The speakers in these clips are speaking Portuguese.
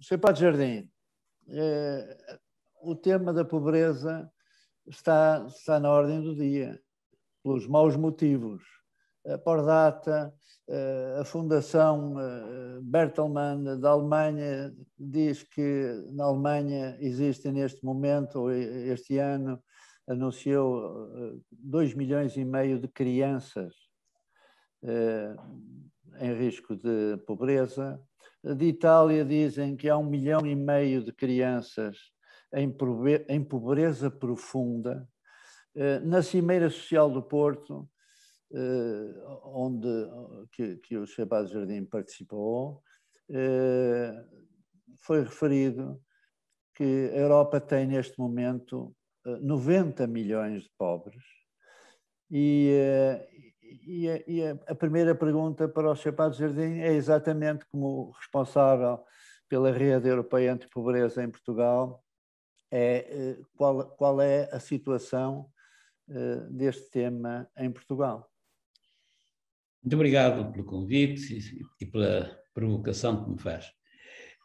Sr. Padre Jardim, o tema da pobreza está na ordem do dia, pelos maus motivos. Por data, a Fundação Bertelsmann da Alemanha diz que na Alemanha existem neste momento, ou este ano, anunciou 2,5 milhões de crianças em risco de pobreza. De Itália dizem que há 1,5 milhão de crianças em pobreza profunda. Na Cimeira Social do Porto, que o Sr. Padre Jardim participou, foi referido que a Europa tem neste momento 90 milhões de pobres. E a primeira pergunta para o Sr. Padre Jardim é exatamente como responsável pela Rede Europeia Antipobreza em Portugal, qual é a situação deste tema em Portugal? Muito obrigado pelo convite e pela provocação que me faz.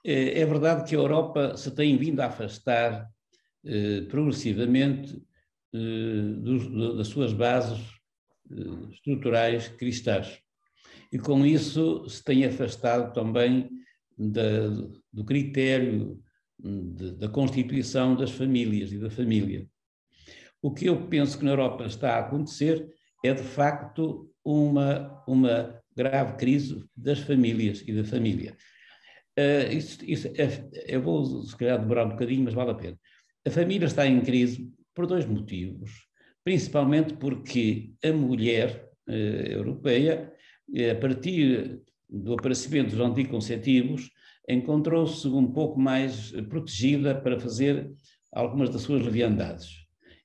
É verdade que a Europa se tem vindo a afastar progressivamente das suas bases estruturais cristãs. E com isso se tem afastado também do critério da constituição das famílias e da família. O que eu penso que na Europa está a acontecer é, de facto, uma grave crise das famílias e da família. Eu vou, se calhar, demorar um bocadinho, mas vale a pena. A família está em crise por 2 motivos, principalmente porque a mulher europeia, a partir do aparecimento dos anticonceptivos, encontrou-se um pouco mais protegida para fazer algumas das suas leviandades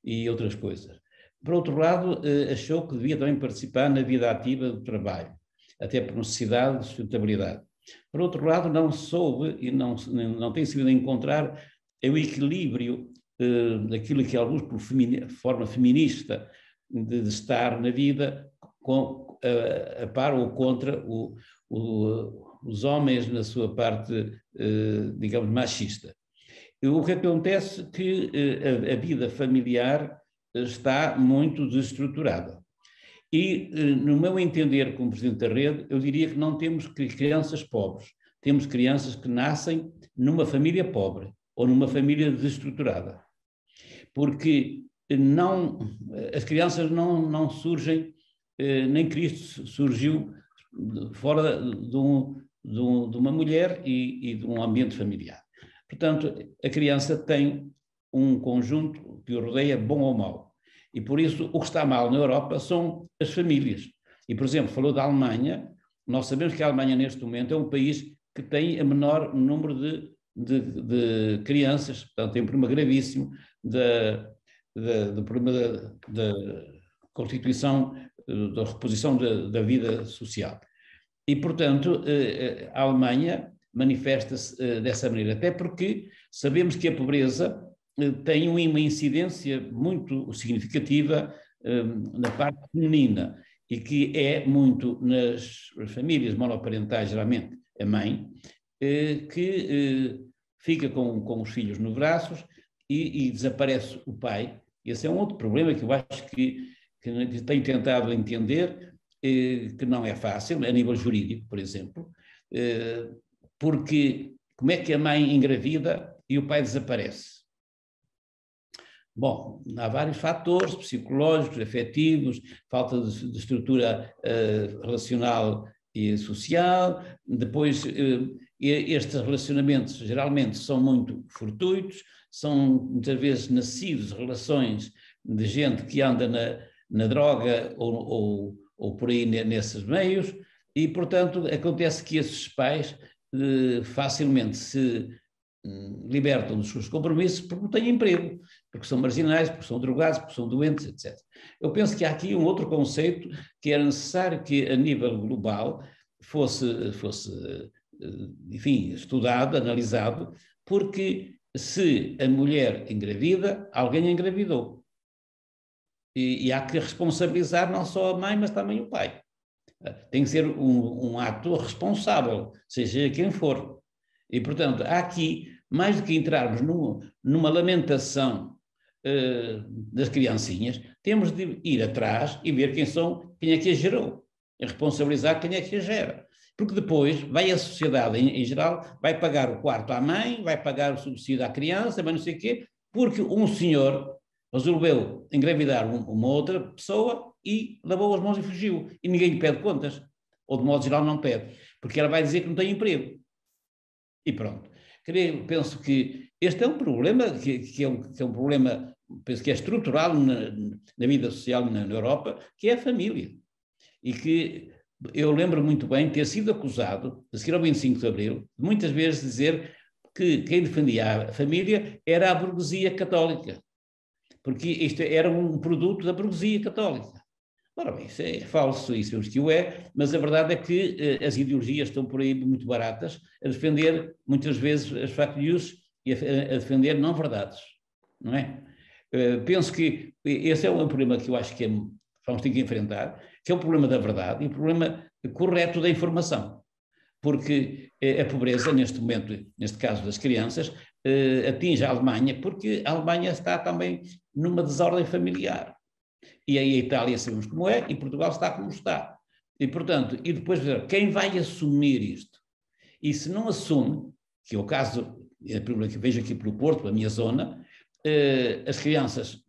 e outras coisas. Por outro lado, achou que devia também participar na vida ativa do trabalho, até por necessidade de sustentabilidade. Por outro lado, não soube e não tem sabido encontrar o equilíbrio daquilo que alguns, por forma feminista de estar na vida, a par ou contra os homens na sua parte, digamos, machista. O que acontece é que a vida familiar está muito desestruturada. E, no meu entender, como presidente da rede, eu diria que não temos crianças pobres, temos crianças que nascem numa família pobre ou numa família desestruturada. Porque as crianças não surgem, nem Cristo surgiu fora de uma mulher e de um ambiente familiar. Portanto, a criança tem um conjunto que o rodeia, bom ou mau. E por isso o que está mal na Europa são as famílias. E, por exemplo, falou da Alemanha. Nós sabemos que a Alemanha neste momento é um país que tem a menor número de crianças, portanto tem um problema gravíssimo do problema da constituição, da reposição da vida social. E, portanto, a Alemanha manifesta-se dessa maneira, até porque sabemos que a pobreza tem uma incidência muito significativa na parte feminina e que é muito nas famílias monoparentais, geralmente a mãe, que fica com os filhos nos braços e desaparece o pai. Esse é um outro problema que eu acho que tenho tentado entender, que não é fácil, a nível jurídico, por exemplo, porque como é que a mãe engravida e o pai desaparece? Bom, há vários fatores psicológicos, afetivos, falta de estrutura relacional e social. Depois, estes relacionamentos geralmente são muito fortuitos, são muitas vezes nascidos relações de gente que anda na droga ou por aí nesses meios, e, portanto, acontece que esses pais facilmente se libertam dos seus compromissos porque não têm emprego, porque são marginais, porque são drogados, porque são doentes, etc. Eu penso que há aqui um outro conceito que era necessário que, a nível global, fosse enfim, estudado, analisado, porque se a mulher engravida, alguém engravidou. E há que responsabilizar não só a mãe, mas também o pai. Tem que ser um ato responsável, seja quem for. E, portanto, há aqui, mais do que entrarmos numa lamentação das criancinhas, temos de ir atrás e ver quem é que a gerou, e responsabilizar quem é que a gera. Porque depois vai a sociedade, em geral, vai pagar o quarto à mãe, vai pagar o subsídio à criança, mas não sei o quê, porque um senhor resolveu engravidar uma outra pessoa e lavou as mãos e fugiu. E ninguém lhe pede contas. Ou, de modo geral, não pede. Porque ela vai dizer que não tem emprego. E pronto. Penso que este é um problema que é um problema, penso que é estrutural na vida social na Europa, que é a família. E que eu lembro muito bem ter sido acusado, a seguir ao 25 de Abril, muitas vezes dizer que quem defendia a família era a burguesia católica, porque isto era um produto da burguesia católica. Ora bem, isso é falso, isso é que o é, mas a verdade é que as ideologias estão por aí muito baratas a defender, muitas vezes, as fake news e a defender não verdades, não é? Penso que esse é um problema que eu acho que vamos ter que enfrentar, que é o problema da verdade e o problema correto da informação. Porque a pobreza, neste momento, neste caso das crianças, atinge a Alemanha, porque a Alemanha está também numa desordem familiar. E aí a Itália sabemos como é, e Portugal está como está. E, portanto, e depois quem vai assumir isto? E se não assume, que é o caso, que vejo aqui pelo Porto, a minha zona, as crianças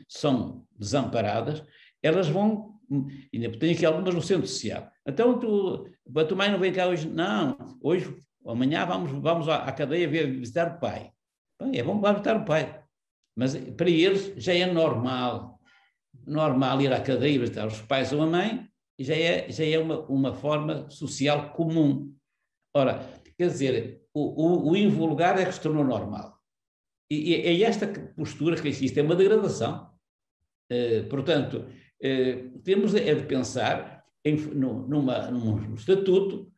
são desamparadas, elas vão, ainda tenho aqui algumas no centro social. Então, a tua mãe não vem cá hoje? Não, hoje, amanhã vamos à cadeia visitar o pai. Bem, é bom para visitar o pai, mas para eles já é normal ir à cadeia visitar os pais ou a mãe, e já é uma forma social comum. Ora, quer dizer, o invulgar é que se tornou normal. E é esta postura que existe, é uma degradação. Portanto, temos de pensar num estatuto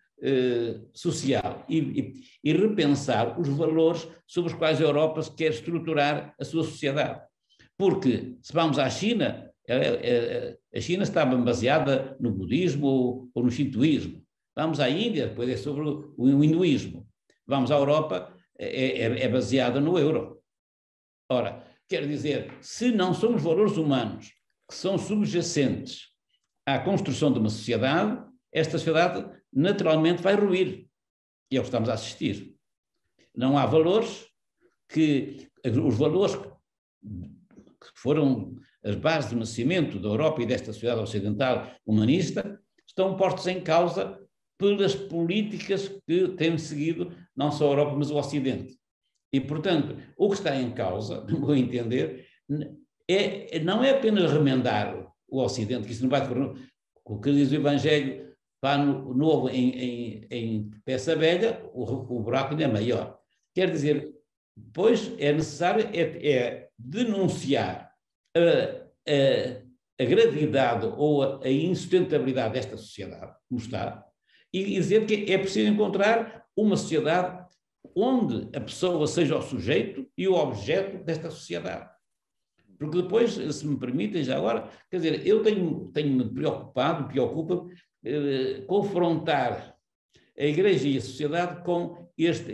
social e repensar os valores sobre os quais a Europa quer estruturar a sua sociedade. Porque, se vamos à China, a China estava baseada no budismo ou no shintoísmo. Vamos à Índia, depois é sobre o hinduísmo. Vamos à Europa, é baseada no euro. Ora, quer dizer, se não são os valores humanos que são subjacentes à construção de uma sociedade, esta sociedade naturalmente vai ruir. E é o que estamos a assistir. Não há valores os valores que foram as bases do nascimento da Europa e desta sociedade ocidental humanista, estão postos em causa pelas políticas que têm seguido não só a Europa, mas o Ocidente. E, portanto, o que está em causa, no meu entender, não é apenas remendar o Ocidente, que isso não vai correr, o que diz o Evangelho, pá novo em peça velha, o buraco ainda é maior. Quer dizer, pois é necessário denunciar a gravidade ou a insustentabilidade desta sociedade, como está, e dizer que é preciso encontrar uma sociedade onde a pessoa seja o sujeito e o objeto desta sociedade. Porque depois, se me permitem já agora, quer dizer, eu tenho-me preocupa confrontar a Igreja e a sociedade com este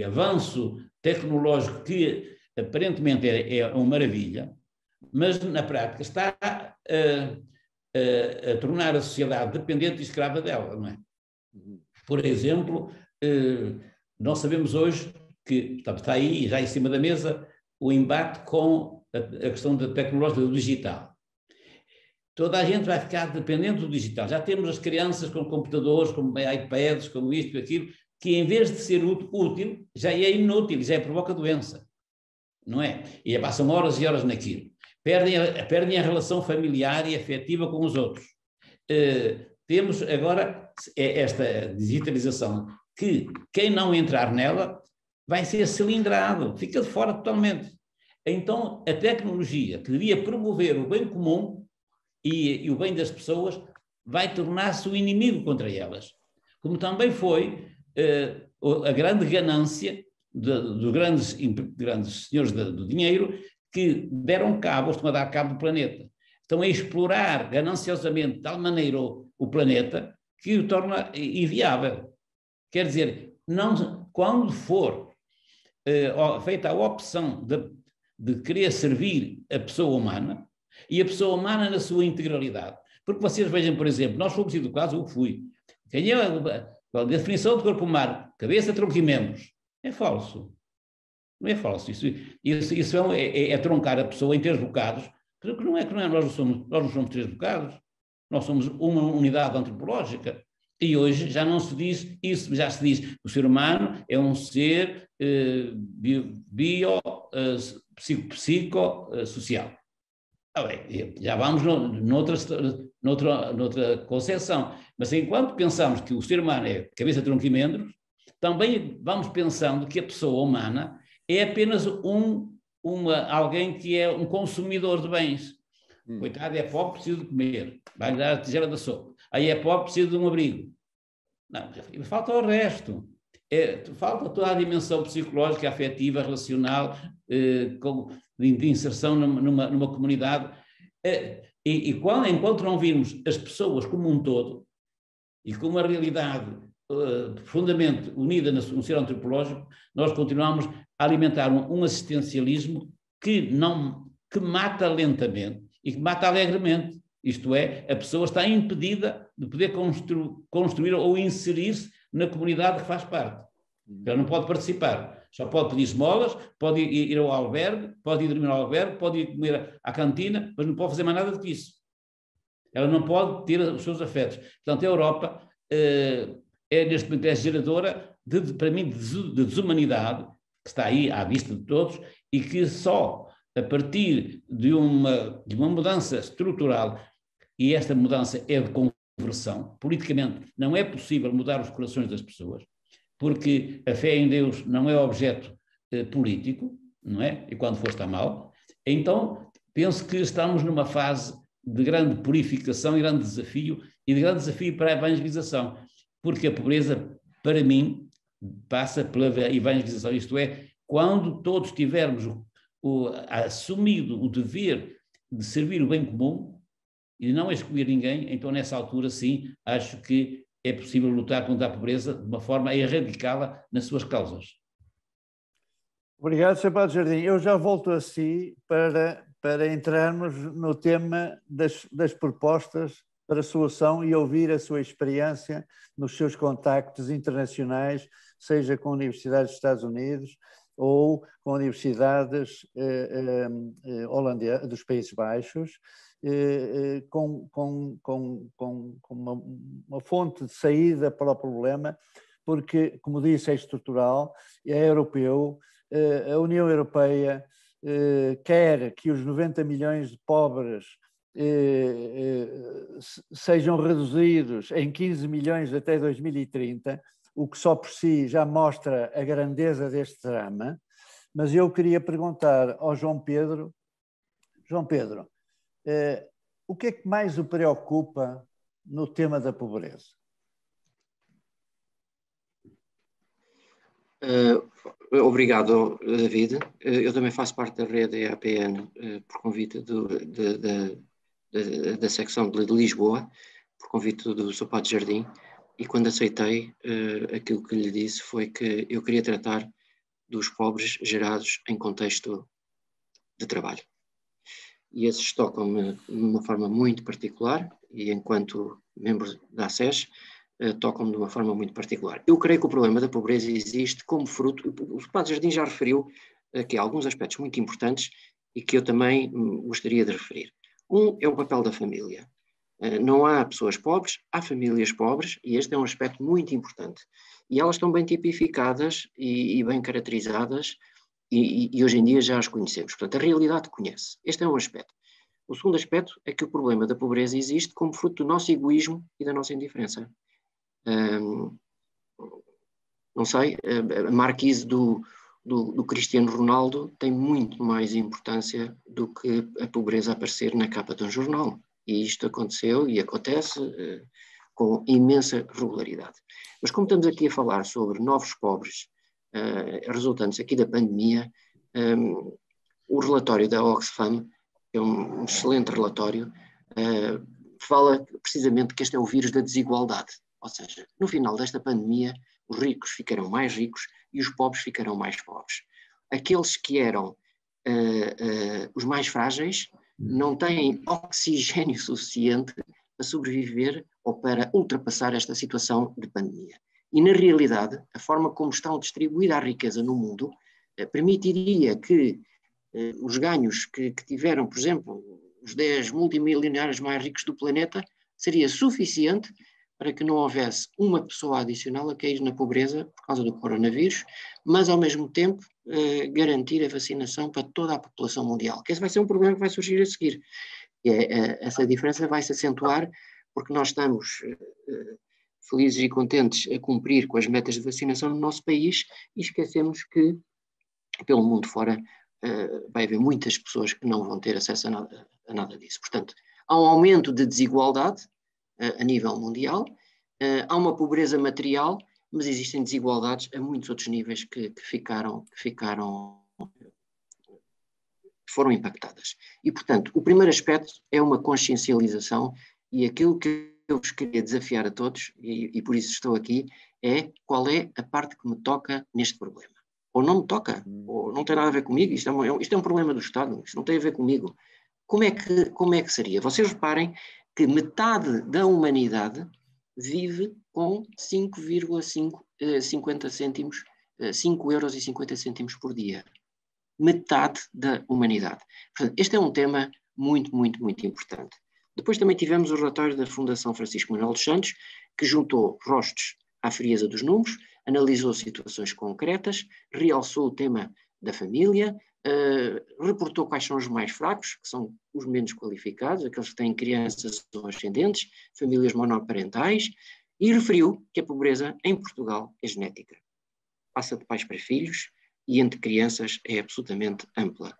avanço tecnológico que aparentemente é uma maravilha, mas na prática está a tornar a sociedade dependente e escrava dela, não é? Por exemplo, nós sabemos hoje que está aí, já em cima da mesa, o embate com a questão da tecnologia do digital. Toda a gente vai ficar dependente do digital. Já temos as crianças com computadores, com iPads, com isto e aquilo, que em vez de ser útil, já é inútil, já provoca doença, não é? E passam horas e horas naquilo. Perdem a relação familiar e afetiva com os outros. Temos agora esta digitalização, que quem não entrar nela vai ser cilindrado, fica de fora totalmente. Então, a tecnologia, que devia promover o bem comum e o bem das pessoas, vai tornar-se o inimigo contra elas. Como também foi a grande ganância dos grandes senhores do dinheiro, que deram cabo, estão a dar cabo do planeta. Estão a explorar gananciosamente de tal maneira o planeta que o torna inviável. Quer dizer, não, quando for feita a opção de querer servir a pessoa humana, e a pessoa humana na sua integralidade. Porque vocês vejam, por exemplo, nós fomos educados, eu fui. Quem é a definição do corpo humano? Cabeça, tronco e membros. É falso. Não é falso. Isso é troncar a pessoa em 3 bocados. Que não é, nós não somos 3 bocados. Nós somos uma unidade antropológica. E hoje já não se diz isso, já se diz que o ser humano é um ser psicossocial. Já vamos noutra concepção. Mas enquanto pensamos que o ser humano é cabeça, tronco e membros, também vamos pensando que a pessoa humana é apenas alguém que é um consumidor de bens. Coitado, é pobre, precisa de comer. Vai dar a tigela da sopa. Aí é pobre, precisa de um abrigo. Não, falta o resto. Falta toda a dimensão psicológica, afetiva, relacional, de inserção numa comunidade. Enquanto não virmos as pessoas como um todo e com uma realidade profundamente unida no ser antropológico, nós continuamos a alimentar um assistencialismo que mata lentamente e que mata alegremente. Isto é, a pessoa está impedida de poder construir ou inserir-se na comunidade que faz parte. Ela não pode participar. Só pode pedir esmolas, pode ir ao albergue, pode ir dormir ao albergue, pode ir comer à cantina, mas não pode fazer mais nada do que isso. Ela não pode ter os seus afetos. Portanto, a Europa neste momento, é geradora, para mim, de desumanidade, que está aí à vista de todos, e que só a partir de uma mudança estrutural, e esta mudança é de conversão, politicamente não é possível mudar os corações das pessoas, porque a fé em Deus não é objeto político, não é? E quando for está mal. Então, penso que estamos numa fase de grande purificação e grande desafio para a evangelização, porque a pobreza, para mim, passa pela evangelização, isto é, quando todos tivermos assumido o dever de servir o bem comum e não excluir ninguém, então nessa altura sim, acho que é possível lutar contra a pobreza de uma forma a erradicá-la nas suas causas. Obrigado, Sr. Padre Jardim. Eu já volto a si para entrarmos no tema das propostas para solução e ouvir a sua experiência nos seus contactos internacionais, seja com universidades dos Estados Unidos ou com universidades dos Países Baixos, com uma fonte de saída para o problema, porque, como disse, é estrutural, é europeu, a União Europeia quer que os 90 milhões de pobres sejam reduzidos em 15 milhões até 2030, o que só por si já mostra a grandeza deste drama. Mas eu queria perguntar ao João Pedro, o que é que mais o preocupa no tema da pobreza? Obrigado, David. Eu também faço parte da rede EAPN por convite da secção de Lisboa, por convite do Sr. Padre Jardim, e quando aceitei, aquilo que lhe disse foi que eu queria tratar dos pobres gerados em contexto de trabalho. E esses tocam-me de uma forma muito particular, e enquanto membro da ACES, tocam-me de uma forma muito particular. Eu creio que o problema da pobreza existe como fruto, o Padre Jardim já referiu aqui alguns aspectos muito importantes e que eu também gostaria de referir. Um é o papel da família. Não há pessoas pobres, há famílias pobres, e este é um aspecto muito importante. E elas estão bem tipificadas e bem caracterizadas, e hoje em dia já as conhecemos. Portanto, a realidade conhece. Este é um aspecto. O segundo aspecto é que o problema da pobreza existe como fruto do nosso egoísmo e da nossa indiferença. Não sei, a marquise do Cristiano Ronaldo tem muito mais importância do que a pobreza aparecer na capa de um jornal. E isto aconteceu e acontece com imensa regularidade. Mas como estamos aqui a falar sobre novos pobres resultantes aqui da pandemia, o relatório da Oxfam, que é um excelente relatório, fala precisamente que este é o vírus da desigualdade. Ou seja, no final desta pandemia, os ricos ficarão mais ricos e os pobres ficarão mais pobres. Aqueles que eram os mais frágeis não têm oxigênio suficiente para sobreviver ou para ultrapassar esta situação de pandemia. E, na realidade, a forma como estão distribuída a riqueza no mundo permitiria que os ganhos que tiveram, por exemplo, os 10 multimilionários mais ricos do planeta, seria suficiente para que não houvesse uma pessoa adicional a cair na pobreza por causa do coronavírus, mas ao mesmo tempo garantir a vacinação para toda a população mundial, que esse vai ser um problema que vai surgir a seguir. Essa diferença vai se acentuar porque nós estamos felizes e contentes a cumprir com as metas de vacinação no nosso país e esquecemos que pelo mundo fora vai haver muitas pessoas que não vão ter acesso a nada disso. Portanto, há um aumento de desigualdade a nível mundial, há uma pobreza material, mas existem desigualdades a muitos outros níveis que foram impactadas. E, portanto, o primeiro aspecto é uma consciencialização e aquilo que eu vos queria desafiar a todos, e por isso estou aqui, é qual é a parte que me toca neste problema. Ou não me toca, ou não tem nada a ver comigo, isto é um problema do Estado, isto não tem a ver comigo. Como é que seria? Vocês reparem que metade da humanidade vive com 5,50 cêntimos, 5,50 € por dia. Metade da humanidade. Portanto, este é um tema muito, muito, muito importante. Depois também tivemos o relatório da Fundação Francisco Manuel dos Santos, que juntou rostos à frieza dos números, analisou situações concretas, realçou o tema da família, reportou quais são os mais fracos, que são os menos qualificados, aqueles que têm crianças ou ascendentes, famílias monoparentais, e referiu que a pobreza em Portugal é genética. Passa de pais para filhos e entre crianças é absolutamente ampla.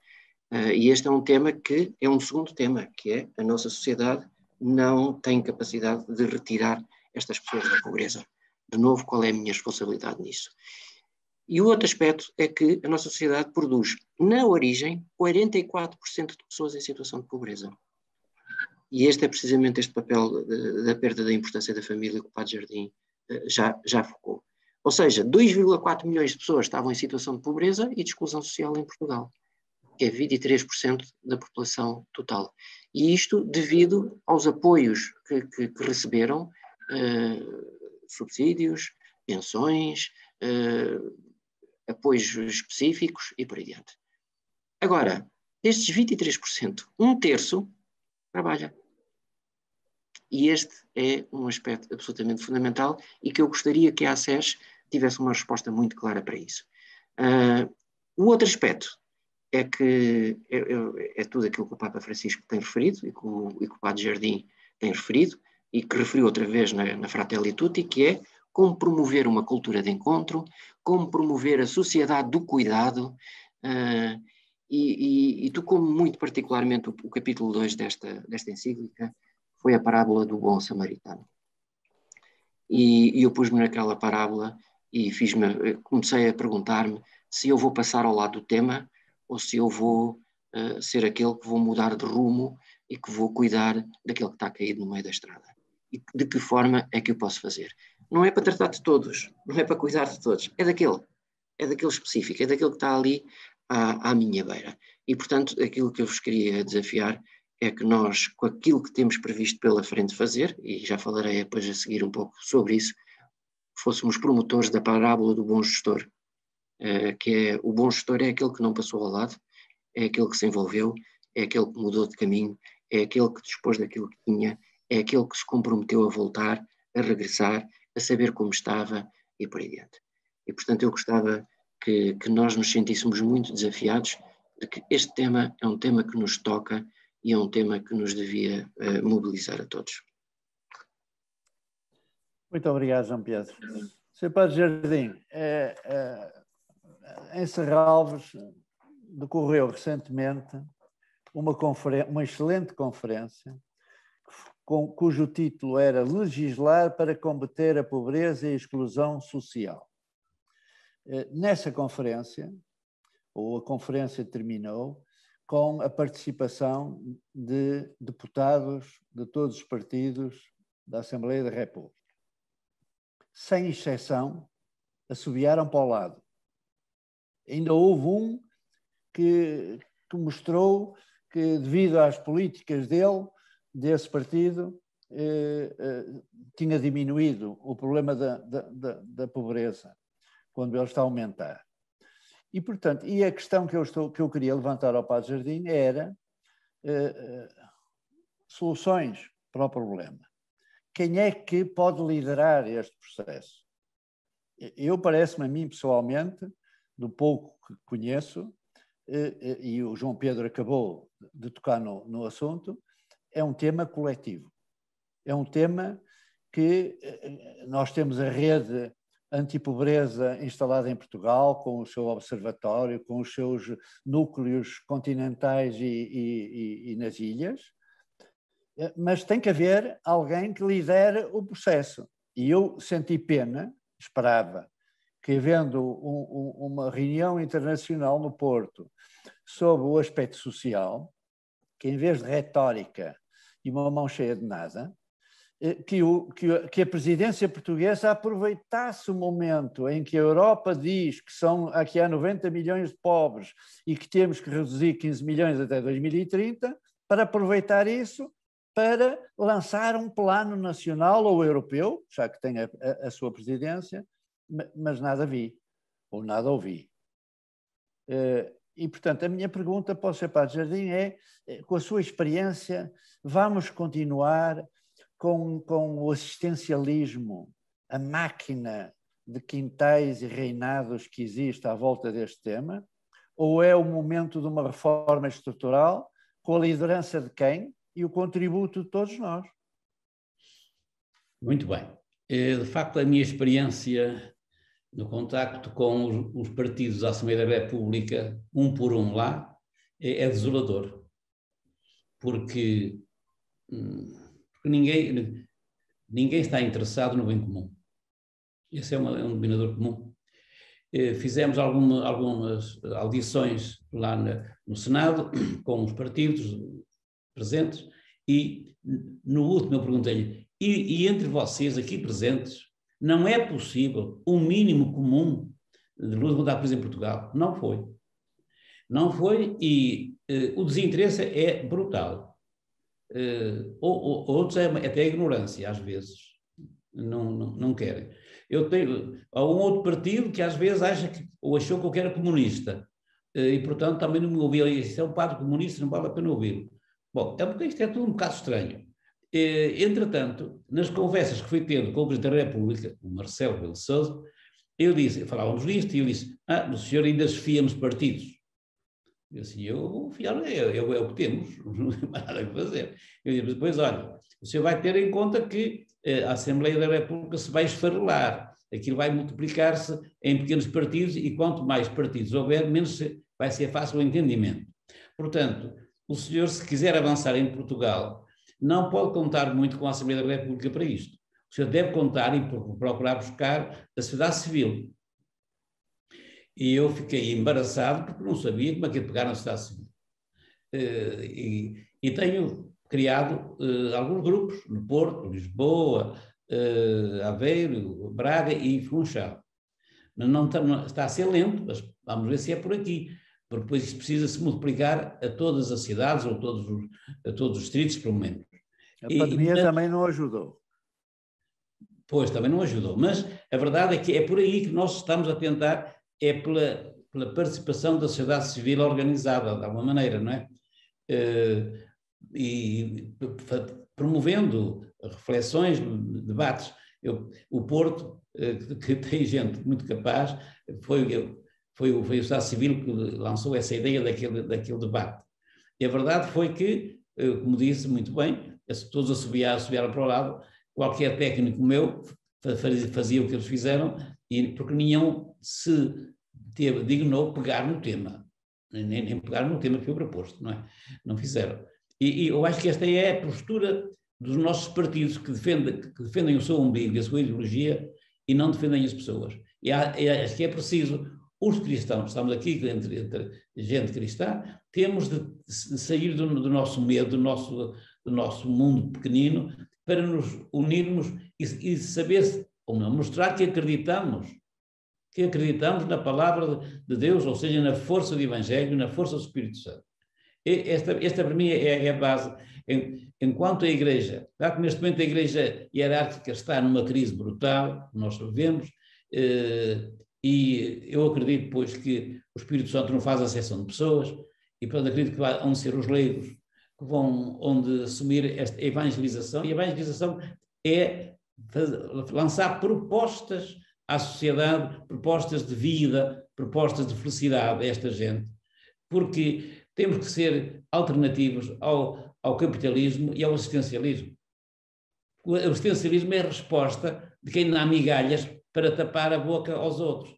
E este é um tema que é um segundo tema, que é a nossa sociedade não tem capacidade de retirar estas pessoas da pobreza. De novo, qual é a minha responsabilidade nisso? E o outro aspecto é que a nossa sociedade produz, na origem, 44% de pessoas em situação de pobreza. E este é precisamente este papel da perda da importância da família que o Padre Jardim já focou. Ou seja, 2,4 milhões de pessoas estavam em situação de pobreza e de exclusão social em Portugal, que é 23% da população total. E isto devido aos apoios que receberam, subsídios, pensões, apoios específicos e por aí adiante. Agora, destes 23%, um terço trabalha. E este é um aspecto absolutamente fundamental e que eu gostaria que a ACES tivesse uma resposta muito clara para isso. O outro aspecto é que é tudo aquilo que o Papa Francisco tem referido e que o Padre Jardim tem referido e que referiu outra vez na Fratelli Tutti, que é como promover uma cultura de encontro, como promover a sociedade do cuidado, e tocou-me muito particularmente o capítulo 2 desta encíclica, foi a parábola do bom samaritano. E eu pus-me naquela parábola e comecei a perguntar-me se eu vou passar ao lado do tema ou se eu vou ser aquele que vou mudar de rumo e que vou cuidar daquele que está caído no meio da estrada. E de que forma é que eu posso fazer? Não é para tratar de todos, não é para cuidar de todos, é daquele específico, é daquele que está ali à minha beira. E, portanto, aquilo que eu vos queria desafiar é que nós, com aquilo que temos previsto pela frente fazer, e já falarei depois a seguir um pouco sobre isso, fôssemos promotores da parábola do bom gestor, que é o bom gestor é aquele que não passou ao lado, é aquele que se envolveu, é aquele que mudou de caminho, é aquele que dispôs daquilo que tinha, é aquele que se comprometeu a voltar, a regressar, a saber como estava e por aí adiante. E, portanto, eu gostava que nós nos sentíssemos muito desafiados de que este tema é um tema que nos toca e é um tema que nos devia mobilizar a todos. Muito obrigado, João Pedro. Sr. Padre Jardim, em Serralves decorreu recentemente uma excelente conferência cujo título era Legislar para combater a pobreza e a exclusão social. Nessa conferência, a conferência terminou com a participação de deputados de todos os partidos da Assembleia da República. sem exceção, assobiaram para o lado. Ainda houve um que mostrou que, devido às políticas desse partido, tinha diminuído o problema da pobreza, quando ele está a aumentar. E, portanto, a questão que eu queria levantar ao Padre Jardim era soluções para o problema. Quem é que pode liderar este processo? Parece-me a mim, pessoalmente, do pouco que conheço, e o João Pedro acabou de tocar no assunto, é um tema coletivo. É um tema que nós temos a rede antipobreza instalada em Portugal, com o seu observatório, com os seus núcleos continentais e nas ilhas, mas tem que haver alguém que lidere o processo. E eu senti pena, esperava que, havendo uma reunião internacional no Porto sobre o aspecto social, que em vez de retórica e uma mão cheia de nada, que a presidência portuguesa aproveitasse o momento em que a Europa diz que há 90 milhões de pobres e que temos que reduzir 15 milhões até 2030, para aproveitar isso para lançar um plano nacional ou europeu, já que tem a sua presidência, mas nada vi, ou nada ouvi. E, portanto, a minha pergunta para o Sr. Padre Jardim é, com a sua experiência, vamos continuar com o assistencialismo, a máquina de quintais e reinados que existe à volta deste tema, ou é o momento de uma reforma estrutural com a liderança de quem e o contributo de todos nós? Muito bem. De facto, a minha experiência no contacto com os partidos da Assembleia da República, um por um lá, é desolador. Porque ninguém está interessado no bem comum. Esse é um denominador comum. Fizemos algumas audições lá no Senado, com os partidos presentes, e no último eu perguntei-lhe, e entre vocês aqui presentes, não é possível um mínimo comum de luta contra a pobreza em Portugal? Não foi. Não foi, e o desinteresse é brutal. Outros é até a ignorância, às vezes. Não querem. Há um outro partido que às vezes acha que, ou achou que eu era comunista, e portanto também não me ouviu. Isso é um padre comunista, não vale a pena ouvi-lo. Bom, porque isto é tudo um bocado estranho. Entretanto, nas conversas que fui tendo com o Presidente da República, o Marcelo Rebelo de Sousa, falávamos disto, e eu disse, o senhor ainda desfia nos partidos. Eu disse, eu vou fiar, é o que temos, não tem mais nada a fazer. Eu disse, depois, olha, o senhor vai ter em conta que a Assembleia da República se vai esfarelar, aquilo vai multiplicar-se em pequenos partidos, e quanto mais partidos houver, menos vai ser fácil o entendimento. Portanto, o senhor, se quiser avançar em Portugal, não pode contar muito com a Assembleia da República para isto. O senhor deve contar e procurar buscar a sociedade civil. E eu fiquei embaraçado porque não sabia como é que ia pegar na sociedade civil. E tenho criado alguns grupos no Porto, Lisboa, Aveiro, Braga e Funchal. Mas não está a ser lento, mas vamos ver se é por aqui. Porque depois isso precisa se multiplicar a todas as cidades ou a todos os distritos, pelo menos. A pandemia também não ajudou. Pois, também não ajudou. Mas a verdade é que é por aí que nós estamos a tentar, é pela participação da sociedade civil organizada, de alguma maneira, não é? E promovendo reflexões, debates. O Porto, que tem gente muito capaz, foi o Estado Civil que lançou essa ideia daquele debate. E a verdade foi que, como disse muito bem, todos assobiaram para o lado, qualquer técnico meu fazia o que eles fizeram, porque nenhum se dignou pegar no tema, nem pegar no tema que foi proposto, não é? Não fizeram. E eu acho que esta é a postura dos nossos partidos que defendem o seu umbigo e a sua ideologia e não defendem as pessoas. E acho que é preciso, os cristãos, estamos aqui entre gente cristã, temos de sair do nosso medo, do nosso mundo pequenino, para nos unirmos e saber ou não, mostrar que acreditamos na palavra de Deus, ou seja, na força do Evangelho, na força do Espírito Santo. Esta para mim é a base. Enquanto a Igreja, claro que neste momento a Igreja hierárquica está numa crise brutal, nós sabemos, e eu acredito, pois, que o Espírito Santo não faz acepção de pessoas, e portanto acredito que vão ser os leigos que vão onde assumir esta evangelização, e a evangelização é lançar propostas à sociedade, propostas de vida, propostas de felicidade a esta gente, porque temos que ser alternativos ao capitalismo e ao assistencialismo. O assistencialismo é a resposta de quem dá migalhas para tapar a boca aos outros.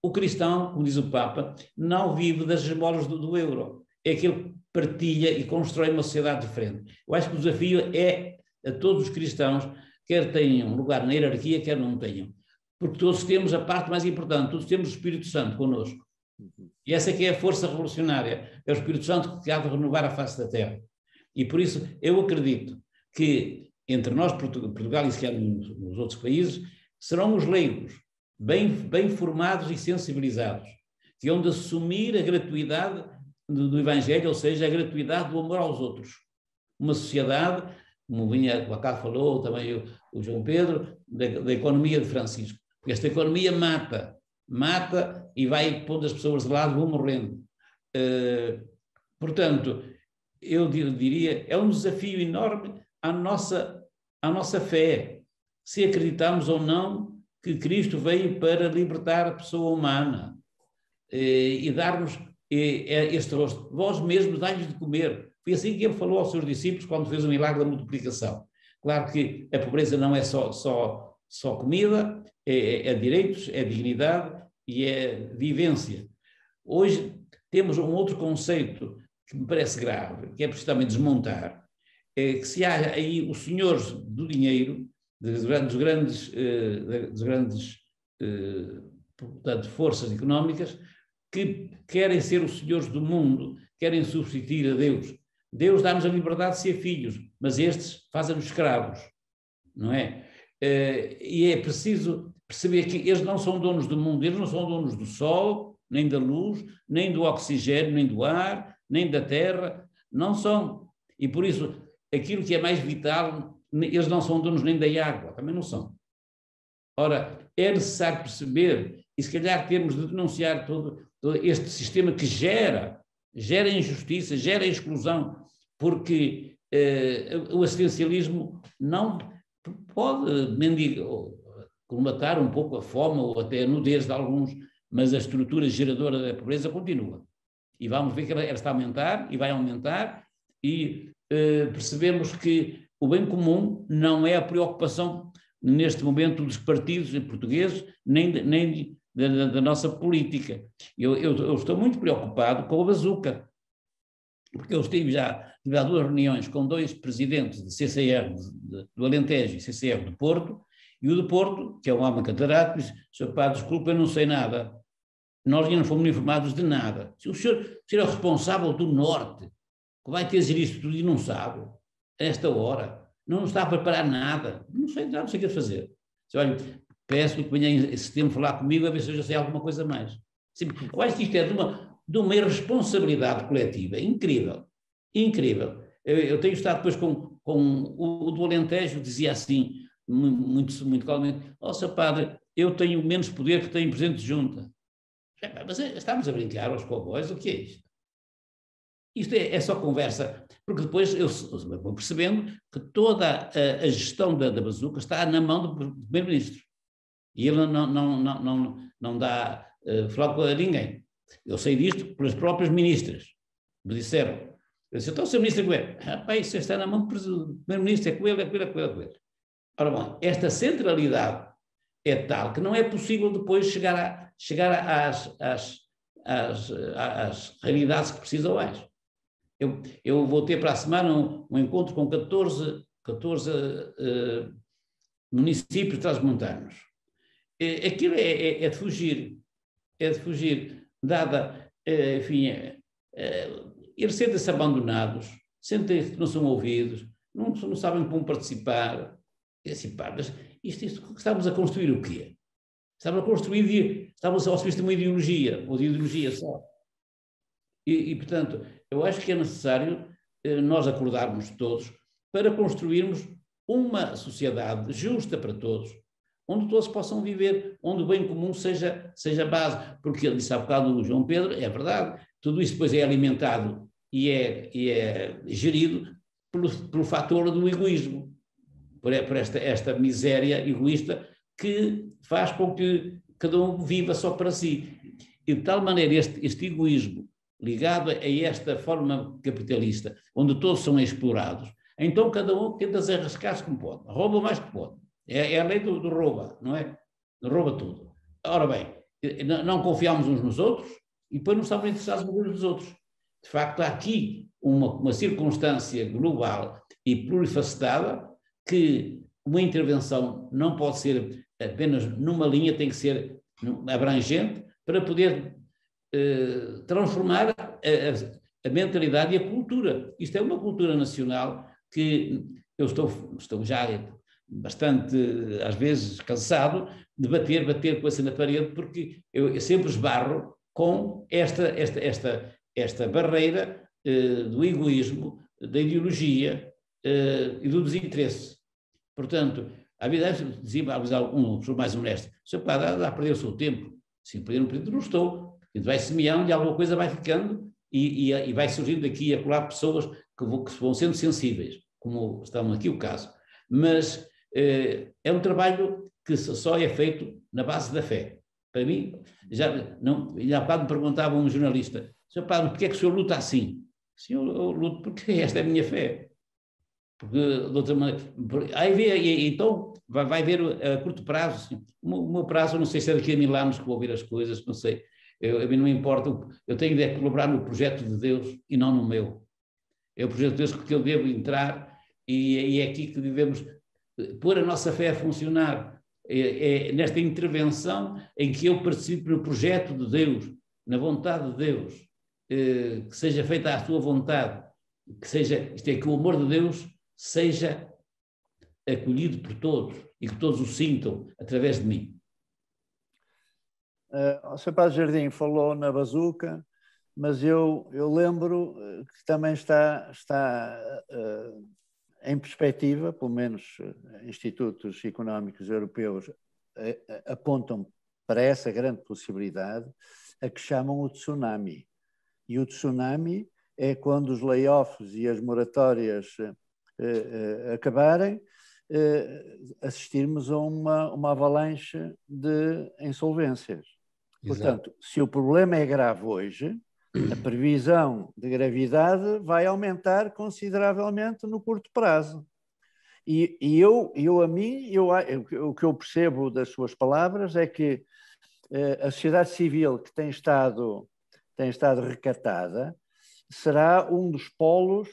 O cristão, como diz o Papa, não vive das esmolas do euro. É aquele que partilha e constrói uma sociedade diferente. Eu acho que o desafio é a todos os cristãos, quer tenham lugar na hierarquia, quer não tenham. Porque todos temos a parte mais importante, todos temos o Espírito Santo connosco. E essa que é a força revolucionária, é o Espírito Santo que há de renovar a face da terra. E por isso eu acredito que entre nós, Portugal e se calhar nos outros países, serão os leigos, bem formados e sensibilizados, que hão de assumir a gratuidade do Evangelho, ou seja, a gratuidade do amor aos outros. Uma sociedade, como o Acá falou, também o João Pedro, da economia de Francisco. Porque esta economia mata e vai pondo as pessoas de lado, vão morrendo. Portanto, eu diria, é um desafio enorme à nossa fé, se acreditamos ou não que Cristo veio para libertar a pessoa humana e dar-nos este rosto. Vós mesmos dai-lhes de comer. Foi assim que ele falou aos seus discípulos quando fez o milagre da multiplicação. Claro que a pobreza não é só comida, é direitos, é dignidade e é vivência. Hoje temos um outro conceito que me parece grave, que é preciso também desmontar, que se há aí os senhores do dinheiro, dos grandes portanto, forças económicas, que querem ser os senhores do mundo, querem substituir a Deus. Deus dá-nos a liberdade de ser filhos, mas estes fazem-nos escravos, não é? E é preciso perceber que eles não são donos do mundo, eles não são donos do sol, nem da luz, nem do oxigênio, nem do ar, nem da terra, não são. E por isso, aquilo que é mais vital, eles não são donos nem da água, também não são. Ora, é necessário perceber, e se calhar temos de denunciar todo este sistema que gera injustiça, gera exclusão, porque o assistencialismo não pode colmatar um pouco a fome ou até a nudez de alguns, mas a estrutura geradora da pobreza continua. E vamos ver que ela está a aumentar e vai aumentar, e percebemos que o bem comum não é a preocupação neste momento dos partidos portugueses, nem da nossa política. Eu estou muito preocupado com a bazuca, porque eu há 2 reuniões com 2 presidentes de CCR do Alentejo e CCR do Porto, e o do Porto, que é um homem catarato, disse: "Sr. Padre, desculpa, eu não sei nada. Nós ainda não fomos informados de nada. O senhor é o responsável do Norte, que vai ter isto tudo e não sabe, a esta hora, não está a preparar nada. Não sei o que fazer. Olha, peço-lhe que venha em setembro falar comigo a ver se eu já sei alguma coisa mais." Sim, eu acho que isto é de uma irresponsabilidade coletiva incrível. Incrível. Eu tenho estado depois com o do Alentejo, dizia assim, muito claramente: "Ó, Sr. Padre, eu tenho menos poder que tenho presidente de junta." Mas estamos a brincar aos cowboys, o que é isto? Isto é só conversa, porque depois eu vou percebendo que toda a gestão da bazuca está na mão do primeiro-ministro. E ele não dá falar com ninguém. Eu sei disto pelas próprias ministras. Me disseram. Eu disse: "Então, o seu ministro é com ele." "Rapaz, isso está na mão do primeiro-ministro, é com ele. Ora bom, esta centralidade é tal que não é possível depois chegar às realidades que precisam mais. Eu vou ter para a semana um encontro com 14 municípios transmontanos. Aquilo é de fugir, dada, enfim, eles sentem-se abandonados, sentem que não são ouvidos, não sabem como participar. assim, pá, mas isto estamos a construir o quê? Estamos ao serviço de uma ideologia, ou de ideologia só. Portanto, eu acho que é necessário nós acordarmos todos para construirmos uma sociedade justa para todos, onde todos possam viver, onde o bem comum seja base. Porque ele disse há bocado o João Pedro, é verdade, tudo isso depois é alimentado e é gerido pelo fator do egoísmo, por esta miséria egoísta que faz com que cada um viva só para si. E de tal maneira este egoísmo ligado a esta forma capitalista, onde todos são explorados, então cada um tenta se arriscar-se como pode, rouba o mais que pode. É a lei do rouba, não é? Rouba tudo. Ora bem, não confiamos uns nos outros e depois não estamos interessados uns nos outros. De facto, há aqui uma circunstância global e plurifacetada que uma intervenção não pode ser apenas numa linha, tem que ser abrangente para poder transformar a mentalidade e a cultura. Isto é uma cultura nacional que eu estou já bastante, às vezes, cansado de bater coisa na parede, porque eu sempre esbarro com esta barreira do egoísmo, da ideologia e do desinteresse. Portanto, à vida dizia um pessoa mais honesto, seu pai dá a perder o seu tempo. Se perder um período, não estou. Vai semeando e alguma coisa vai ficando e vai surgindo aqui a colar pessoas que vão sendo sensíveis, como está aqui o caso. Mas é um trabalho que só é feito na base da fé. Para mim, já há bocado me perguntava um jornalista, Sr. Padre, porquê é que o senhor luta assim? Sim, eu luto porque esta é a minha fé. Porque, de outra maneira, então vai ver a curto prazo. Assim, o meu prazo, não sei se é daqui a 1000 anos que vou ver as coisas, não sei. A mim não me importa, eu tenho de colaborar no projeto de Deus e não no meu. É o projeto de Deus que eu devo entrar e é aqui que devemos pôr a nossa fé a funcionar. É nesta intervenção em que eu participo no projeto de Deus, na vontade de Deus, que seja feita a sua vontade, que o amor de Deus seja acolhido por todos e que todos o sintam através de mim. O Sr. Padre Jardim falou na bazuca, mas eu lembro que também está em perspectiva, pelo menos institutos económicos europeus apontam para essa grande possibilidade, a que chamam o tsunami. E o tsunami é quando os layoffs e as moratórias acabarem, assistirmos a uma avalanche de insolvências. Portanto, se o problema é grave hoje, a previsão de gravidade vai aumentar consideravelmente no curto prazo. O que eu percebo das suas palavras é que a sociedade civil que tem estado recatada será um dos polos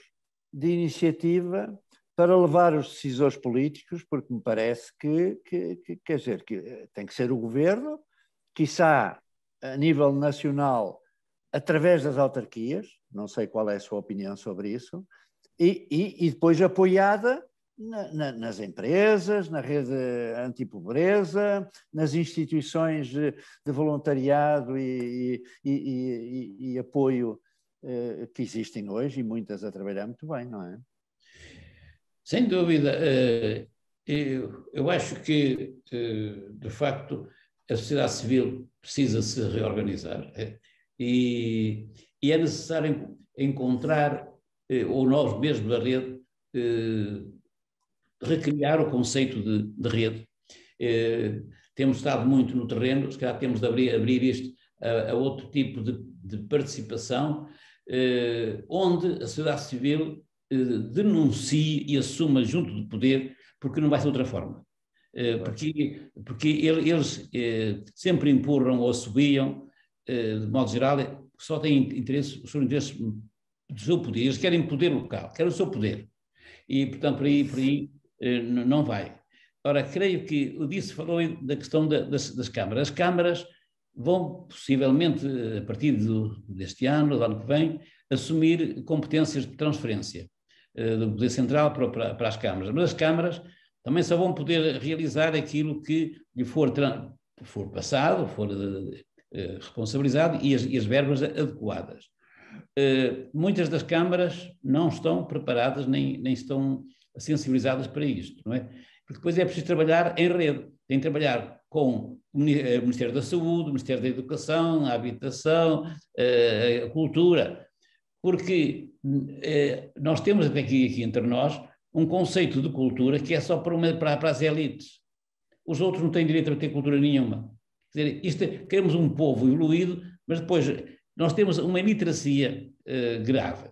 de iniciativa para levar os decisores políticos, porque me parece que quer dizer, que tem que ser o governo, quiçá a nível nacional, através das autarquias, não sei qual é a sua opinião sobre isso, e depois apoiada nas empresas, na rede antipobreza, nas instituições de voluntariado e apoio que existem hoje, e muitas a trabalhar muito bem, não é? Sem dúvida. Eu acho que, de facto, a sociedade civil precisa se reorganizar e é necessário encontrar, ou nós mesmos da rede, recriar o conceito de rede. Temos estado muito no terreno, se calhar temos de abrir isto a outro tipo de participação, onde a sociedade civil denuncie e assuma junto do poder, porque não vai ser de outra forma. Porque eles sempre empurram ou assobiam, de modo geral, só têm o seu interesse do seu poder. Eles querem poder local, querem o seu poder. E, portanto, por aí não vai. Ora, creio que o Disse falou da questão das câmaras. As câmaras vão, possivelmente, a partir deste ano, do ano que vem, assumir competências de transferência do poder central para as câmaras. Mas as câmaras também só vão poder realizar aquilo que lhe for passado, for responsabilizado e as verbas adequadas. Muitas das câmaras não estão preparadas nem estão sensibilizadas para isto, não é? Porque depois é preciso trabalhar em rede, tem que trabalhar com o Ministério da Saúde, o Ministério da Educação, a Habitação, a Cultura, porque nós temos até aqui entre nós um conceito de cultura que é só para as elites. Os outros não têm direito a ter cultura nenhuma. Quer dizer, queremos um povo evoluído, mas depois nós temos uma iliteracia grave.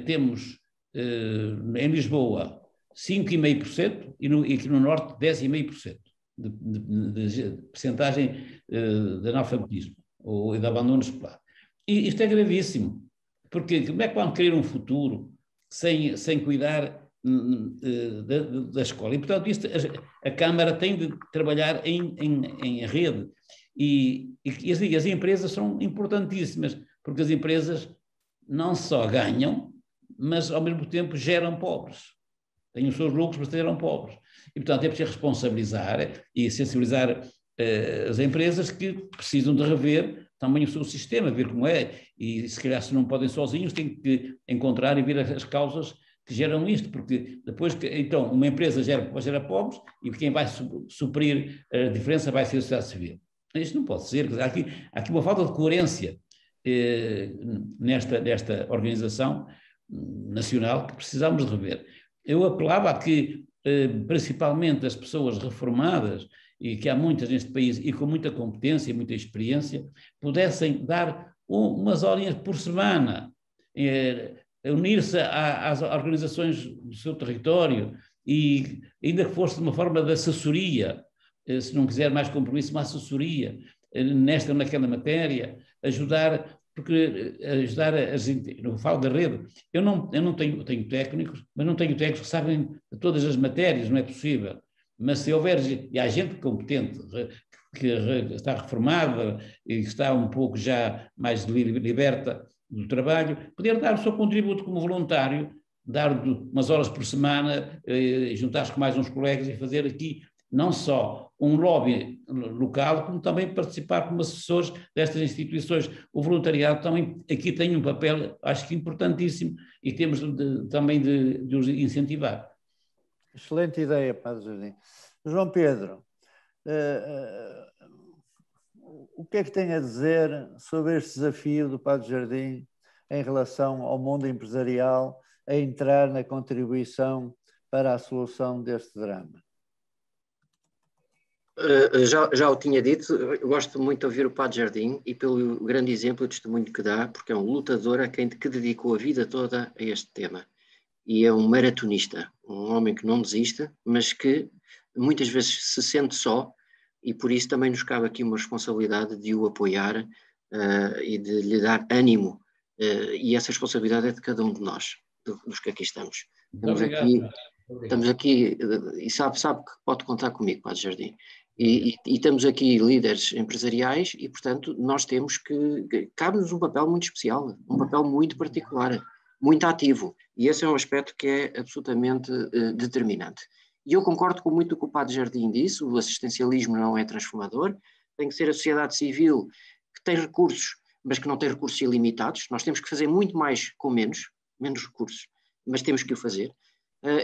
Temos em Lisboa 5,5% e aqui no Norte 10,5% de percentagem de analfabetismo ou de abandono escolar. E isto é gravíssimo, porque como é que vamos querer um futuro sem cuidar da escola? E, portanto, a Câmara tem de trabalhar em rede. E as empresas são importantíssimas, porque as empresas não só ganham, mas ao mesmo tempo geram pobres. Têm os seus lucros, mas geram pobres. E, portanto, é preciso responsabilizar e sensibilizar as empresas que precisam de rever também o seu sistema, ver como é, e se calhar se não podem sozinhos, têm que encontrar e ver as causas que geram isto, porque depois, então, uma empresa gera pobres e quem vai suprir a diferença vai ser a sociedade civil. Isto não pode ser, há aqui uma falta de coerência nesta organização nacional que precisamos de rever. Eu apelava a que, principalmente as pessoas reformadas, e que há muitas neste país e com muita competência e muita experiência, pudessem dar umas horinhas por semana, unir-se às organizações do seu território e, ainda que fosse de uma forma de assessoria, se não quiser mais compromisso, uma assessoria nesta ou naquela matéria, ajudar eu falo da rede, eu não tenho técnicos, mas não tenho técnicos que sabem de todas as matérias, não é possível. Mas se houver, e há gente competente, que está reformada e que está um pouco já mais liberta do trabalho, poder dar o seu contributo como voluntário, dar umas horas por semana, juntar-se com mais uns colegas e fazer aqui não só um lobby local, como também participar como assessores destas instituições. O voluntariado também aqui tem um papel, acho que importantíssimo, e temos também de os incentivar. Excelente ideia, Padre Jardim. João Pedro, o que é que tem a dizer sobre este desafio do Padre Jardim em relação ao mundo empresarial a entrar na contribuição para a solução deste drama? Já o tinha dito, eu gosto muito de ouvir o Padre Jardim e pelo grande exemplo e testemunho que dá, porque é um lutador que dedicou a vida toda a este tema. E é um maratonista, um homem que não desiste, mas que muitas vezes se sente só, e por isso também nos cabe aqui uma responsabilidade de o apoiar e de lhe dar ânimo, e essa responsabilidade é de cada um de nós, dos que aqui estamos. Estamos aqui e sabe que pode contar comigo, Padre Jardim. E estamos aqui líderes empresariais e, portanto, nós temos cabe-nos um papel muito especial, um papel muito particular, muito ativo, e esse é um aspecto que é absolutamente determinante. E eu concordo com muito o que o Padre Jardim disse, o assistencialismo não é transformador, tem que ser a sociedade civil que tem recursos, mas que não tem recursos ilimitados. Nós temos que fazer muito mais com menos recursos, mas temos que o fazer.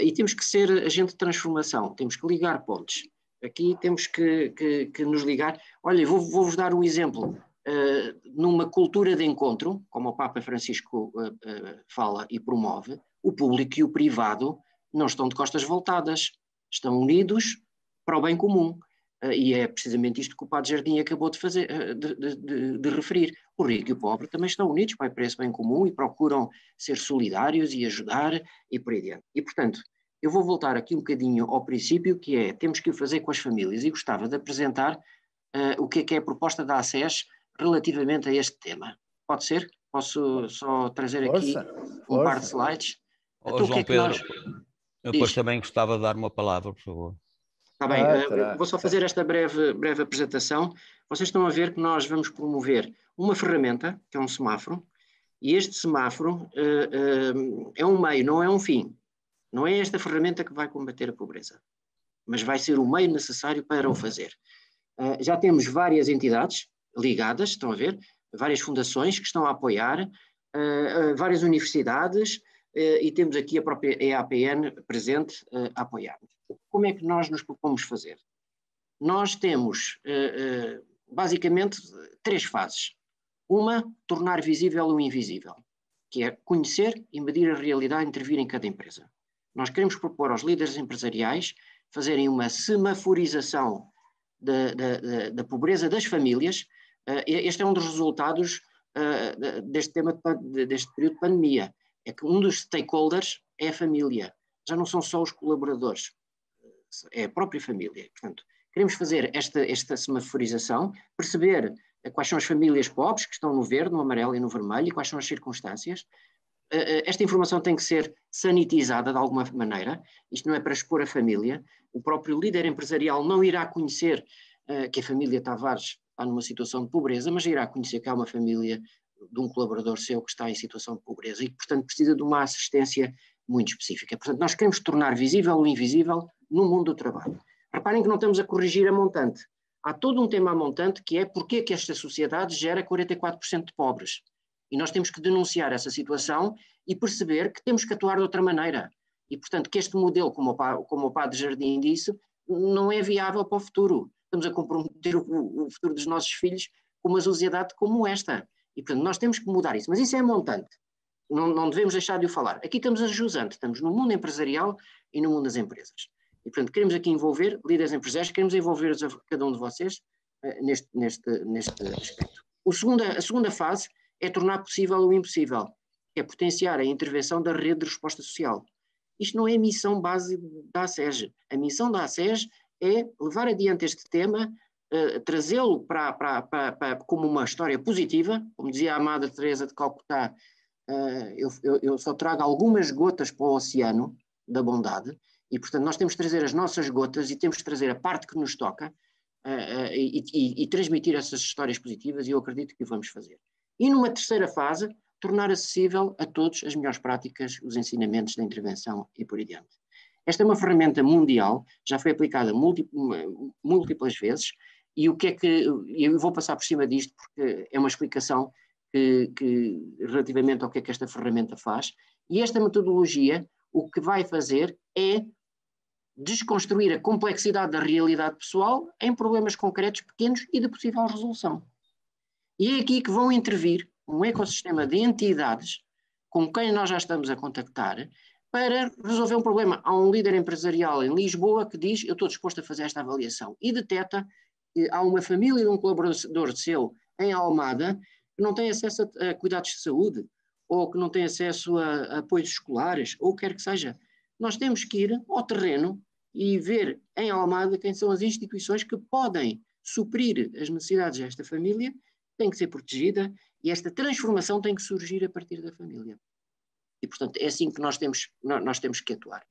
E temos que ser agente de transformação, temos que ligar pontes. Aqui temos que nos ligar. Olha, vou-vos dar um exemplo. Numa cultura de encontro, como o Papa Francisco fala e promove, o público e o privado não estão de costas voltadas, estão unidos para o bem comum. E é precisamente isto que o Padre Jardim acabou de fazer, de referir. O rico e o pobre também estão unidos para esse bem comum e procuram ser solidários e ajudar e por aí adiante. E, portanto, eu vou voltar aqui um bocadinho ao princípio, que é, temos que o fazer com as famílias, e gostava de apresentar o que é a proposta da ACES relativamente a este tema. Pode ser? Posso só trazer aqui um par de slides? Então, João Pedro, eu depois também gostava de dar uma palavra, por favor. Está bem, vou só fazer esta breve apresentação. Vocês estão a ver que nós vamos promover uma ferramenta, que é um semáforo, e este semáforo é um meio, não é um fim. Não é esta ferramenta que vai combater a pobreza. mas vai ser o meio necessário para o fazer. Já temos várias entidades ligadas, estão a ver, várias fundações que estão a apoiar, várias universidades, e temos aqui a própria EAPN presente a apoiar. Como é que nós nos propomos fazer? Nós temos, basicamente, 3 fases. Uma, tornar visível o invisível, que é conhecer e medir a realidade e intervir em cada empresa. Nós queremos propor aos líderes empresariais fazerem uma semaforização da pobreza das famílias. Este é um dos resultados deste período de pandemia. É que um dos stakeholders é a família. Já não são só os colaboradores, é a própria família. Portanto, queremos fazer esta semaforização, perceber quais são as famílias pobres que estão no verde, no amarelo e no vermelho e quais são as circunstâncias. Esta informação tem que ser sanitizada de alguma maneira. Isto não é para expor a família. O próprio líder empresarial não irá conhecer que a família Tavares está numa situação de pobreza, mas irá conhecer que há uma família de um colaborador seu que está em situação de pobreza e que, portanto, precisa de uma assistência muito específica. Portanto, nós queremos tornar visível o invisível no mundo do trabalho. Reparem que não estamos a corrigir a montante. Há todo um tema a montante que é porque é que esta sociedade gera 44% de pobres. E nós temos que denunciar essa situação e perceber que temos que atuar de outra maneira. E, portanto, que este modelo, como o Padre Jardim disse, não é viável para o futuro. Estamos a comprometer o futuro dos nossos filhos com uma sociedade como esta. E, portanto, nós temos que mudar isso. Mas isso é montante. Não devemos deixar de o falar. Aqui estamos a jusante. Estamos no mundo empresarial e no mundo das empresas. E, portanto, queremos aqui envolver líderes empresariais, queremos envolver cada um de vocês neste aspecto. A segunda fase é tornar possível o impossível, que é potenciar a intervenção da rede de resposta social. Isto não é a missão base da ACES. A missão da ACES é levar adiante este tema, trazê-lo como uma história positiva. Como dizia a amada Teresa de Calcutá, eu só trago algumas gotas para o oceano da bondade, e, portanto, nós temos de trazer as nossas gotas e temos de trazer a parte que nos toca e transmitir essas histórias positivas, e eu acredito que o vamos fazer. E numa terceira fase, tornar acessível a todos as melhores práticas, os ensinamentos da intervenção e por aí diante. Esta é uma ferramenta mundial, já foi aplicada múltiplas vezes, e o que é que, eu vou passar por cima disto porque é uma explicação relativamente ao que é que esta ferramenta faz, e esta metodologia o que vai fazer é desconstruir a complexidade da realidade pessoal em problemas concretos, pequenos e de possível resolução. E é aqui que vão intervir um ecossistema de entidades com quem nós já estamos a contactar para resolver um problema. Há um líder empresarial em Lisboa que diz: eu estou disposto a fazer esta avaliação, e detecta que há uma família de um colaborador seu em Almada que não tem acesso a cuidados de saúde, ou que não tem acesso a apoios escolares, ou o que quer que seja. Nós temos que ir ao terreno e ver em Almada quem são as instituições que podem suprir as necessidades desta família, tem que ser protegida, e esta transformação tem que surgir a partir da família. E, portanto, é assim que nós temos que atuar.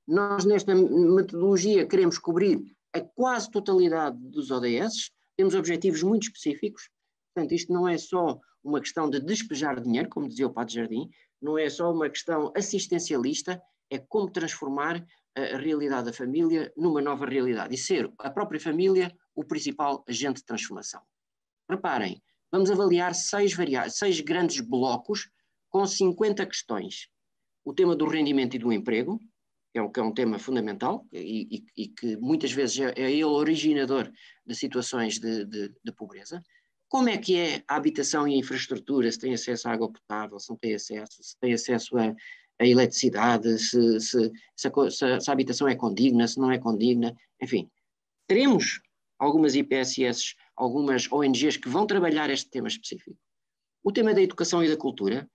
Nós, nesta metodologia, queremos cobrir a quase totalidade dos ODS, temos objetivos muito específicos. Portanto, isto não é só uma questão de despejar dinheiro, como dizia o Padre Jardim, não é só uma questão assistencialista, é como transformar a realidade da família numa nova realidade e ser a própria família o principal agente de transformação. Reparem, vamos avaliar 6 grandes blocos com 50 questões. O tema do rendimento e do emprego, que é um tema fundamental e que muitas vezes é ele originador de situações de pobreza. Como é que é a habitação e a infraestrutura, se tem acesso à água potável, se não tem acesso, se tem acesso a eletricidade, se a habitação é condigna, se não é condigna, enfim. Teremos algumas IPSS, algumas ONGs que vão trabalhar este tema específico. O tema da educação e da cultura,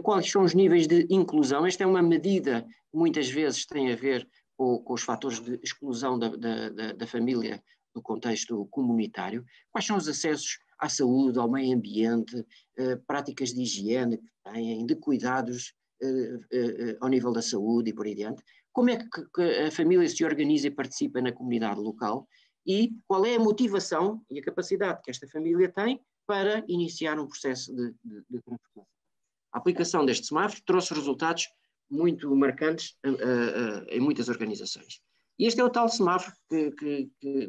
quais são os níveis de inclusão? Esta é uma medida que muitas vezes tem a ver com os fatores de exclusão da família no contexto comunitário. Quais são os acessos à saúde, ao meio ambiente, práticas de higiene que têm, de cuidados ao nível da saúde e por aí adiante? Como é que a família se organiza e participa na comunidade local? E qual é a motivação e a capacidade que esta família tem para iniciar um processo de transformação? A aplicação deste semáforo trouxe resultados muito marcantes em muitas organizações. E este é o tal semáforo,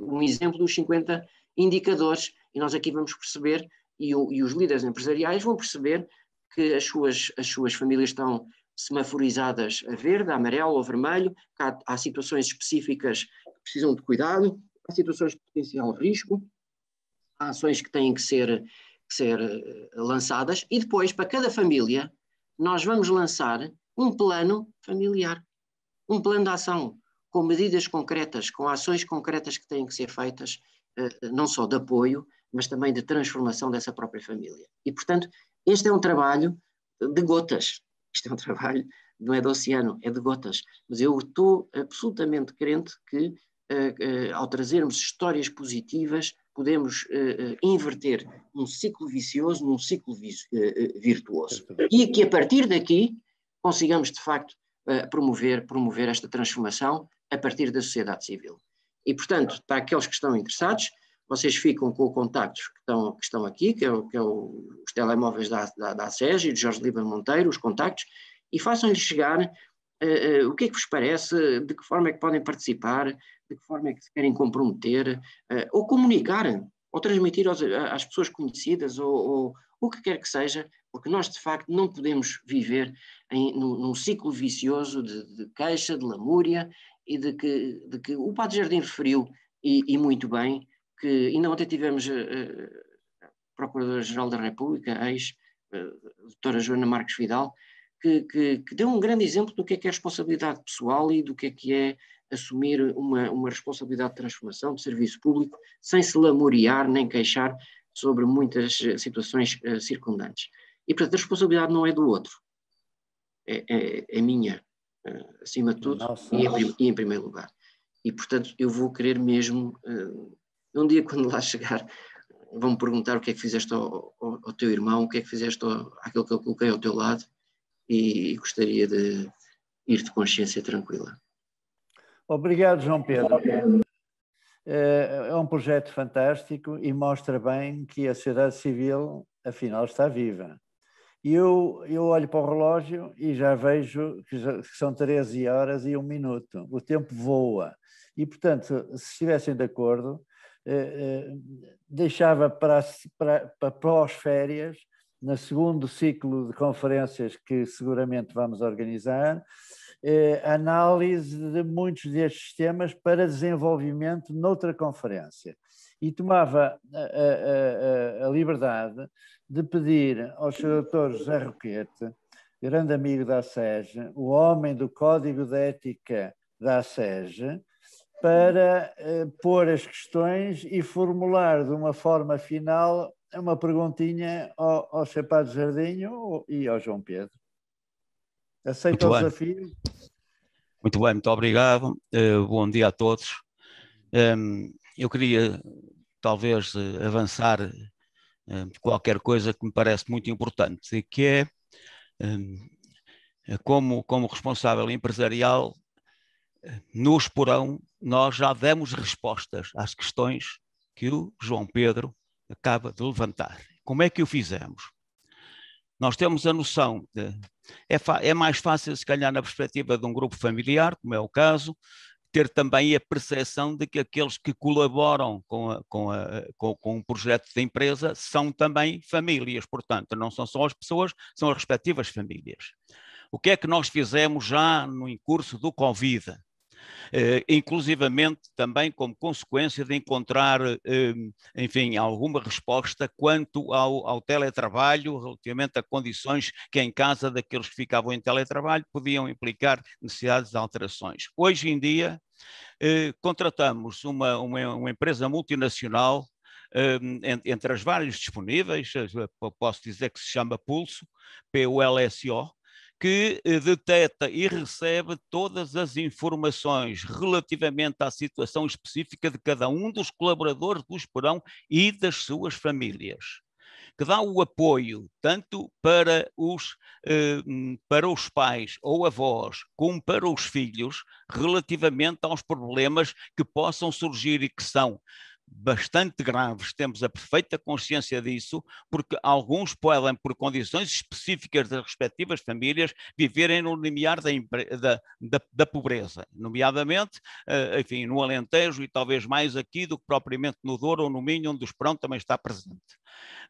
um exemplo dos 50 indicadores, e nós aqui vamos perceber, e os líderes empresariais vão perceber que as suas famílias estão semaforizadas a verde, a amarelo ou vermelho, há situações específicas que precisam de cuidado, há situações de potencial risco, há ações que têm que ser lançadas, e depois, para cada família, nós vamos lançar um plano familiar, um plano de ação, com medidas concretas, com ações concretas que têm que ser feitas, não só de apoio, mas também de transformação dessa própria família. E, portanto, este é um trabalho de gotas. Isto é um trabalho, não é do oceano, é de gotas. Mas eu estou absolutamente crente que, ao trazermos histórias positivas, podemos inverter um ciclo vicioso num ciclo virtuoso. E que, a partir daqui, consigamos, de facto, promover esta transformação a partir da sociedade civil. E, portanto, para aqueles que estão interessados, vocês ficam com os contactos que estão aqui, que é os telemóveis da ACES e de Jorge Líbano Monteiro, os contactos, e façam-lhes chegar o que é que vos parece, de que forma é que podem participar, de que forma é que se querem comprometer, ou comunicar, ou transmitir às pessoas conhecidas, ou o que quer que seja, porque nós, de facto, não podemos viver num ciclo vicioso de queixa, de lamúria, e de que o Padre Jardim referiu, e muito bem, que ainda ontem tivemos a Procuradora-Geral da República, a doutora Joana Marques Vidal, que deu um grande exemplo do que é responsabilidade pessoal e do que é assumir uma responsabilidade de transformação de serviço público, sem se lamuriar nem queixar sobre muitas situações circundantes. E, portanto, a responsabilidade não é do outro, é minha, acima de tudo, e em primeiro lugar. E, portanto, eu vou querer mesmo, um dia quando lá chegar, vão-me perguntar o que é que fizeste ao teu irmão, o que é que fizeste àquele que eu coloquei ao teu lado, e gostaria de ir de consciência tranquila. Obrigado, João Pedro. É um projeto fantástico e mostra bem que a sociedade civil, afinal, está viva. E eu olho para o relógio e já vejo que são 13 horas e 1 minuto. O tempo voa. E, portanto, se estivessem de acordo, deixava para pós-férias, no segundo ciclo de conferências que seguramente vamos organizar, análise de muitos destes temas para desenvolvimento noutra conferência. E tomava a liberdade de pedir ao Sr. Dr. José Roquete, grande amigo da ACES, o homem do Código de Ética da ACES, para pôr as questões e formular de uma forma final uma perguntinha ao Sr. Padre Jardim e ao João Pedro. Aceita o desafio? Muito bem, muito obrigado. Bom dia a todos. Eu queria talvez avançar qualquer coisa que me parece muito importante, e que é, como responsável empresarial, no Esporão nós já demos respostas às questões que o João Pedro acaba de levantar. Como é que o fizemos? Nós temos a noção de... É mais fácil, se calhar, na perspectiva de um grupo familiar, como é o caso, ter também a percepção de que aqueles que colaboram com um projeto de empresa são também famílias, portanto, não são só as pessoas, são as respectivas famílias. O que é que nós fizemos já no curso do Covid? Inclusivamente também como consequência de encontrar, enfim, alguma resposta quanto ao teletrabalho, relativamente a condições que em casa daqueles que ficavam em teletrabalho podiam implicar necessidades de alterações. Hoje em dia, contratamos uma empresa multinacional, entre as várias disponíveis, posso dizer que se chama Pulso, PULSO, que detecta e recebe todas as informações relativamente à situação específica de cada um dos colaboradores do Esporão e das suas famílias, que dá o apoio tanto para os pais ou avós, como para os filhos, relativamente aos problemas que possam surgir e que são bastante graves, temos a perfeita consciência disso, porque alguns podem, por condições específicas das respectivas famílias, viverem no limiar da pobreza, nomeadamente, enfim, no Alentejo e talvez mais aqui do que propriamente no Douro ou no Minho, onde o Esperão também está presente.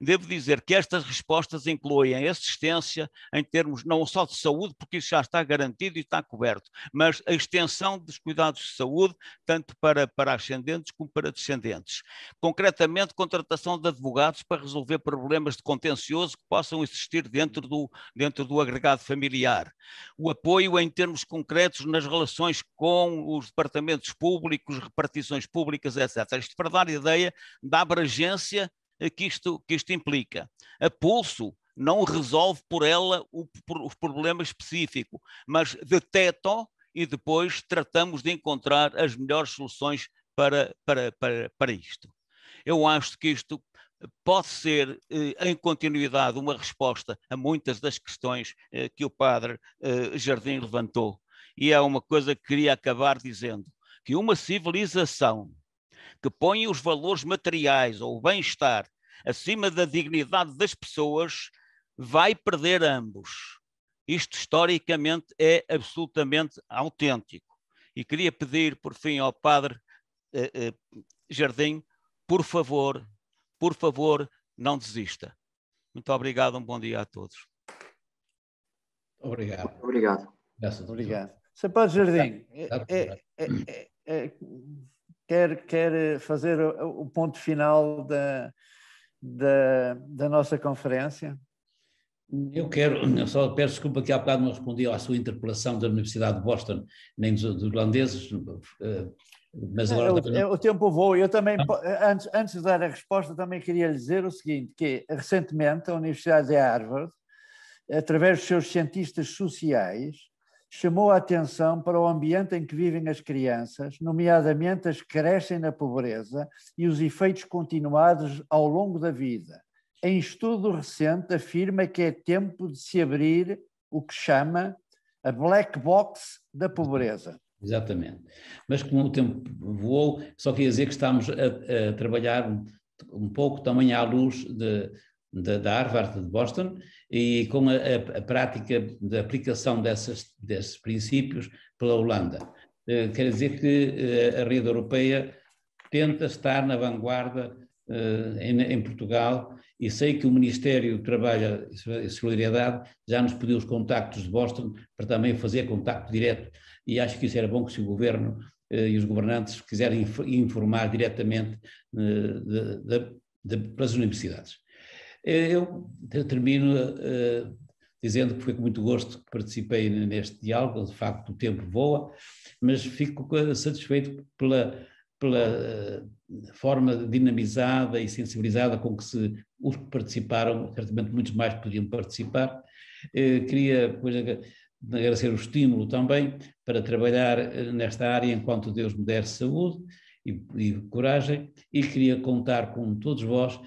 Devo dizer que estas respostas incluem a assistência em termos não só de saúde, porque isso já está garantido e está coberto, mas a extensão dos cuidados de saúde, tanto para ascendentes como para descendentes. Concretamente, contratação de advogados para resolver problemas de contencioso que possam existir dentro do agregado familiar. O apoio em termos concretos nas relações com os departamentos públicos, repartições públicas, etc. Isto para dar ideia da abrangência que isto implica. A Pulso não resolve por ela o problema específico, mas detecta e depois tratamos de encontrar as melhores soluções para isto. Eu acho que isto pode ser, em continuidade, uma resposta a muitas das questões que o padre Jardim levantou. E é uma coisa que queria acabar dizendo, que uma civilização que põe os valores materiais ou o bem-estar acima da dignidade das pessoas vai perder ambos. Isto historicamente é absolutamente autêntico. E queria pedir, por fim, ao padre Jardim, por favor, não desista. Muito obrigado, um bom dia a todos. Obrigado. Obrigado. Obrigado. Sr. Padre Jardim, quer fazer o ponto final da nossa conferência? Eu só peço desculpa que há bocado não respondi à sua interpelação da Universidade de Boston, nem dos holandeses, mas agora... O tempo voa. Eu também, antes de dar a resposta, também queria lhe dizer o seguinte, que recentemente a Universidade de Harvard, através dos seus cientistas sociais, chamou a atenção para o ambiente em que vivem as crianças, nomeadamente as que crescem na pobreza e os efeitos continuados ao longo da vida. Em estudo recente, afirma que é tempo de se abrir o que chama a black box da pobreza. Exatamente. Mas como o tempo voou, só queria dizer que estamos a trabalhar um pouco também à luz da Harvard de Boston e com a prática da aplicação desses princípios pela Holanda. Quer dizer que a rede europeia tenta estar na vanguarda em Portugal e sei que o Ministério do Trabalho e Solidariedade já nos pediu os contactos de Boston para também fazer contacto direto e acho que isso era bom que se o Governo e os governantes quiserem informar diretamente pelas universidades. Eu termino dizendo que foi com muito gosto que participei neste diálogo, de facto o tempo voa, mas fico satisfeito pela forma dinamizada e sensibilizada com que os que participaram, certamente muitos mais podiam participar. Queria depois agradecer o estímulo também para trabalhar nesta área enquanto Deus me der saúde e coragem, e queria contar com todos vós,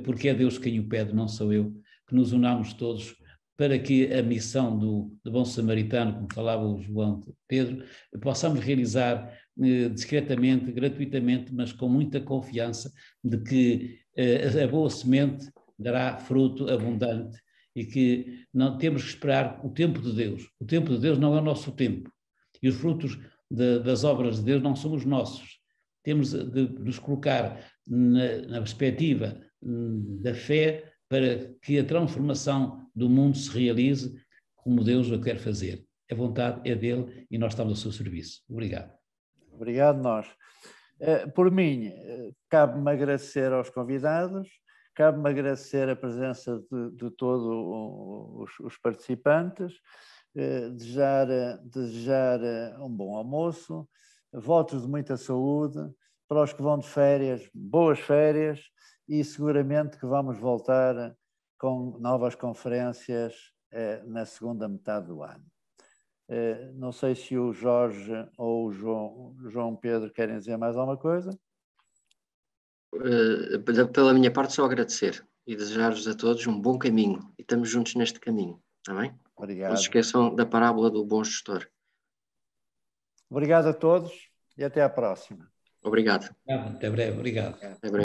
porque é Deus quem o pede, não sou eu, que nos unamos todos para que a missão do bom samaritano, como falava o João Pedro, possamos realizar discretamente, gratuitamente, mas com muita confiança de que a boa semente dará fruto abundante e que não temos que esperar o tempo de Deus. O tempo de Deus não é o nosso tempo e os frutos das obras de Deus não são os nossos. Temos de nos colocar na perspectiva da fé para que a transformação do mundo se realize como Deus o quer fazer. A vontade é dele e nós estamos ao seu serviço. Obrigado. Obrigado nós. Por mim, cabe-me agradecer aos convidados, cabe-me agradecer a presença de todos os participantes, desejar um bom almoço, votos de muita saúde, para os que vão de férias, boas férias, e seguramente que vamos voltar com novas conferências na segunda metade do ano. Não sei se o Jorge ou o João Pedro querem dizer mais alguma coisa. Pela minha parte, só agradecer e desejar-vos a todos um bom caminho. E estamos juntos neste caminho, está bem? Obrigado. Não se esqueçam da parábola do bom gestor. Obrigado a todos e até à próxima. Obrigado. Até breve, obrigado. Até breve.